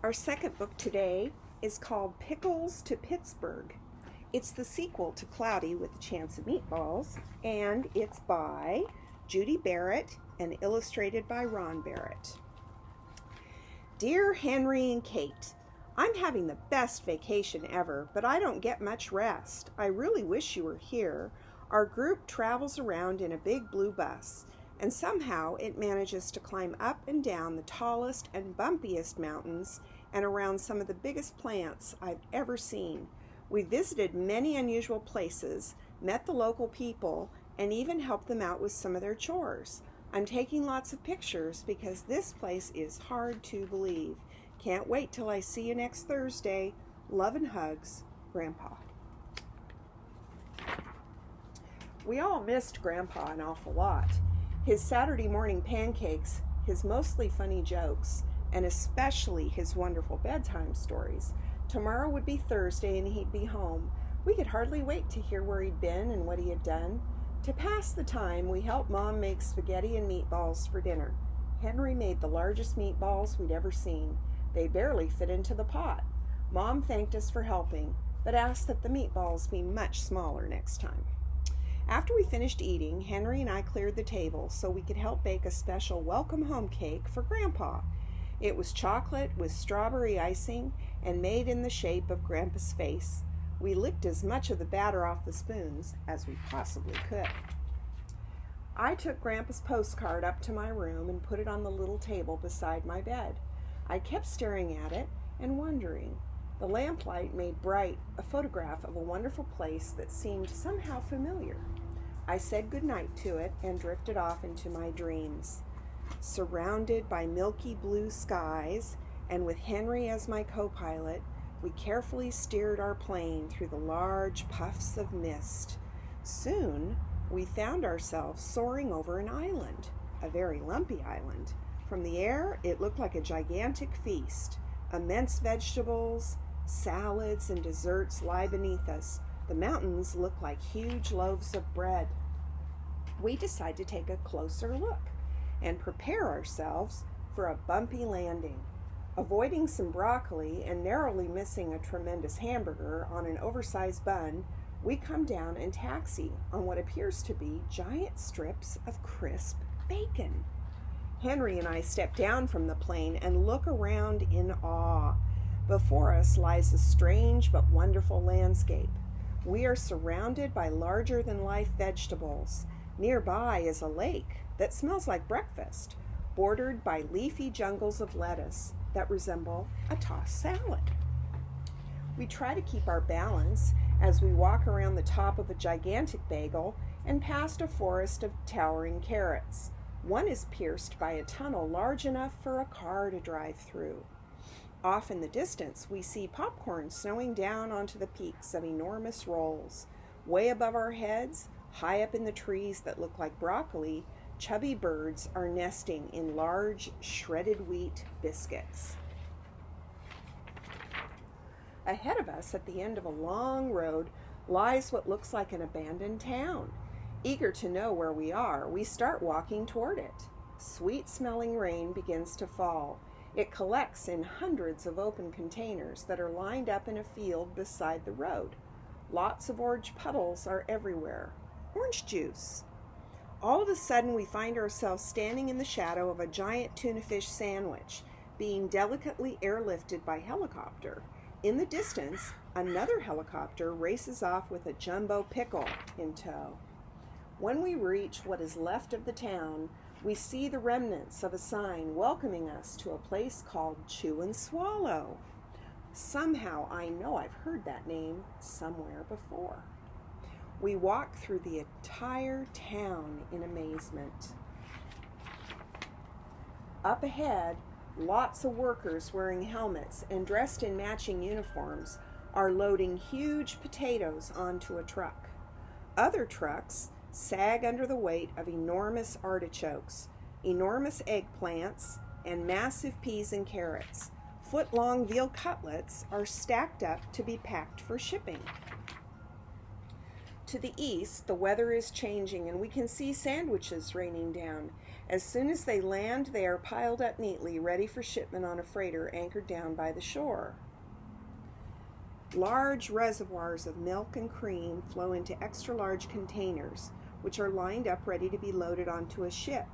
Our second book today is called Pickles to Pittsburgh. It's the sequel to Cloudy with a Chance of Meatballs, and it's by Judy Barrett and illustrated by Ron Barrett. Dear Henry and Kate, I'm having the best vacation ever, but I don't get much rest. I really wish you were here. Our group travels around in a big blue bus, and somehow it manages to climb up and down the tallest and bumpiest mountains and around some of the biggest plants I've ever seen. We visited many unusual places, met the local people, and even helped them out with some of their chores. I'm taking lots of pictures because this place is hard to believe. Can't wait till I see you next Thursday. Love and hugs, Grandpa. We all missed Grandpa an awful lot. His Saturday morning pancakes, his mostly funny jokes, and especially his wonderful bedtime stories. Tomorrow would be Thursday and he'd be home. We could hardly wait to hear where he'd been and what he had done. To pass the time, we helped Mom make spaghetti and meatballs for dinner. Henry made the largest meatballs we'd ever seen. They barely fit into the pot. Mom thanked us for helping, but asked that the meatballs be much smaller next time. After we finished eating, Henry and I cleared the table so we could help bake a special welcome home cake for Grandpa. It was chocolate with strawberry icing and made in the shape of Grandpa's face. We licked as much of the batter off the spoons as we possibly could. I took Grandpa's postcard up to my room and put it on the little table beside my bed. I kept staring at it and wondering. The lamplight made bright a photograph of a wonderful place that seemed somehow familiar. I said goodnight to it and drifted off into my dreams. Surrounded by milky blue skies and with Henry as my co-pilot, we carefully steered our plane through the large puffs of mist. Soon, we found ourselves soaring over an island, a very lumpy island. From the air, it looked like a gigantic feast. Immense vegetables, salads, and desserts lie beneath us. The mountains look like huge loaves of bread. We decide to take a closer look and prepare ourselves for a bumpy landing. Avoiding some broccoli and narrowly missing a tremendous hamburger on an oversized bun, we come down and taxi on what appears to be giant strips of crisp bacon. Henry and I step down from the plane and look around in awe. Before us lies a strange but wonderful landscape. We are surrounded by larger-than-life vegetables. Nearby is a lake that smells like breakfast, bordered by leafy jungles of lettuce that resemble a tossed salad. We try to keep our balance as we walk around the top of a gigantic bagel and past a forest of towering carrots. One is pierced by a tunnel large enough for a car to drive through. Off in the distance, we see popcorn snowing down onto the peaks of enormous rolls. Way above our heads, high up in the trees that look like broccoli, chubby birds are nesting in large shredded wheat biscuits. Ahead of us, at the end of a long road, lies what looks like an abandoned town. Eager to know where we are, we start walking toward it. Sweet-smelling rain begins to fall. It collects in hundreds of open containers that are lined up in a field beside the road. Lots of orange puddles are everywhere. Orange juice. All of a sudden, we find ourselves standing in the shadow of a giant tuna fish sandwich, being delicately airlifted by helicopter. In the distance, another helicopter races off with a jumbo pickle in tow. When we reach what is left of the town, we see the remnants of a sign welcoming us to a place called Chew and Swallow. Somehow I know I've heard that name somewhere before. We walk through the entire town in amazement. Up ahead, lots of workers wearing helmets and dressed in matching uniforms are loading huge potatoes onto a truck. Other trucks sag under the weight of enormous artichokes, enormous eggplants, and massive peas and carrots. Foot-long veal cutlets are stacked up to be packed for shipping. To the east, the weather is changing and we can see sandwiches raining down. As soon as they land, they are piled up neatly, ready for shipment on a freighter anchored down by the shore. Large reservoirs of milk and cream flow into extra-large containers, which are lined up ready to be loaded onto a ship.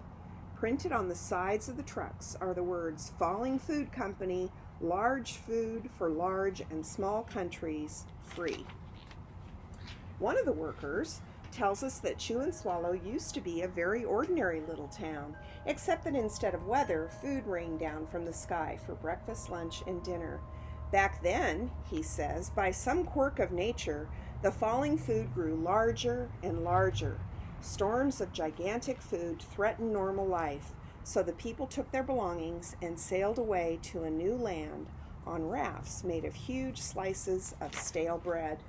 Printed on the sides of the trucks are the words "Falling Food Company, large food for large and small countries, free." One of the workers tells us that Chew and Swallow used to be a very ordinary little town, except that instead of weather, food rained down from the sky for breakfast, lunch, and dinner. Back then, he says, by some quirk of nature, the falling food grew larger and larger. Storms of gigantic food threatened normal life, so the people took their belongings and sailed away to a new land on rafts made of huge slices of stale bread.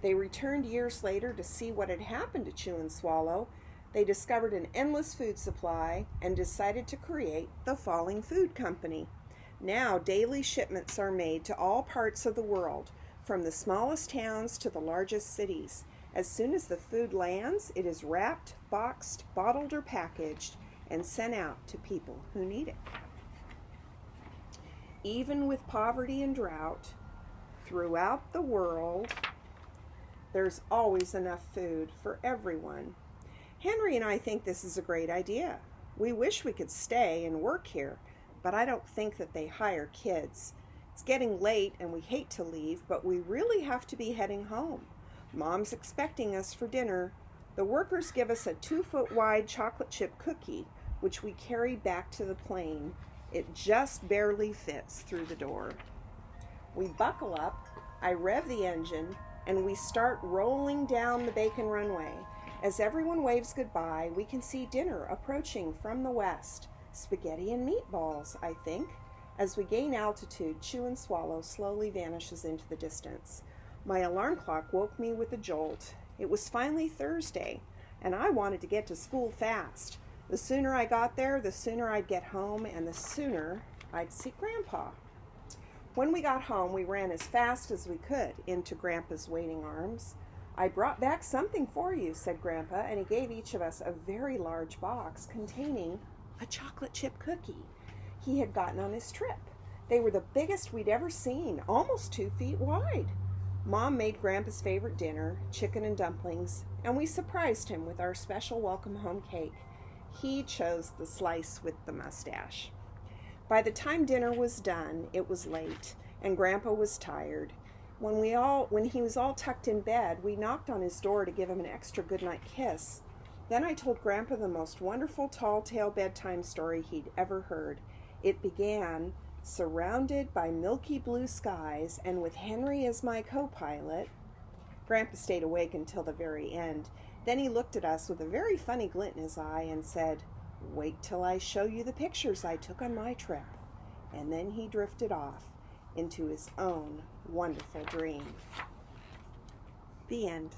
They returned years later to see what had happened to Chew and Swallow. They discovered an endless food supply and decided to create the Falling Food Company. Now, daily shipments are made to all parts of the world, from the smallest towns to the largest cities. As soon as the food lands, it is wrapped, boxed, bottled, or packaged, and sent out to people who need it. Even with poverty and drought throughout the world, there's always enough food for everyone. Henry and I think this is a great idea. We wish we could stay and work here, but I don't think that they hire kids. It's getting late and we hate to leave, but we really have to be heading home. Mom's expecting us for dinner. The workers give us a 2-foot wide chocolate chip cookie, which we carry back to the plane. It just barely fits through the door. We buckle up, I rev the engine, and we start rolling down the bacon runway. As everyone waves goodbye, we can see dinner approaching from the west. Spaghetti and meatballs, I think. As we gain altitude, Chew and Swallow slowly vanishes into the distance. My alarm clock woke me with a jolt. It was finally Thursday, and I wanted to get to school fast. The sooner I got there, the sooner I'd get home, and the sooner I'd see Grandpa. When we got home, we ran as fast as we could into Grandpa's waiting arms. "I brought back something for you," said Grandpa, and he gave each of us a very large box containing a chocolate chip cookie he had gotten on his trip. They were the biggest we'd ever seen, almost 2 feet wide. Mom made Grandpa's favorite dinner, chicken and dumplings, and we surprised him with our special welcome home cake. He chose the slice with the mustache. By the time dinner was done, it was late, and Grandpa was tired. When he was all tucked in bed, we knocked on his door to give him an extra goodnight kiss. Then I told Grandpa the most wonderful tall-tale bedtime story he'd ever heard. It began, surrounded by milky blue skies and with Henry as my co-pilot. Grandpa stayed awake until the very end. Then he looked at us with a very funny glint in his eye and said, "Wait till I show you the pictures I took on my trip." And then he drifted off into his own wonderful dream. The end.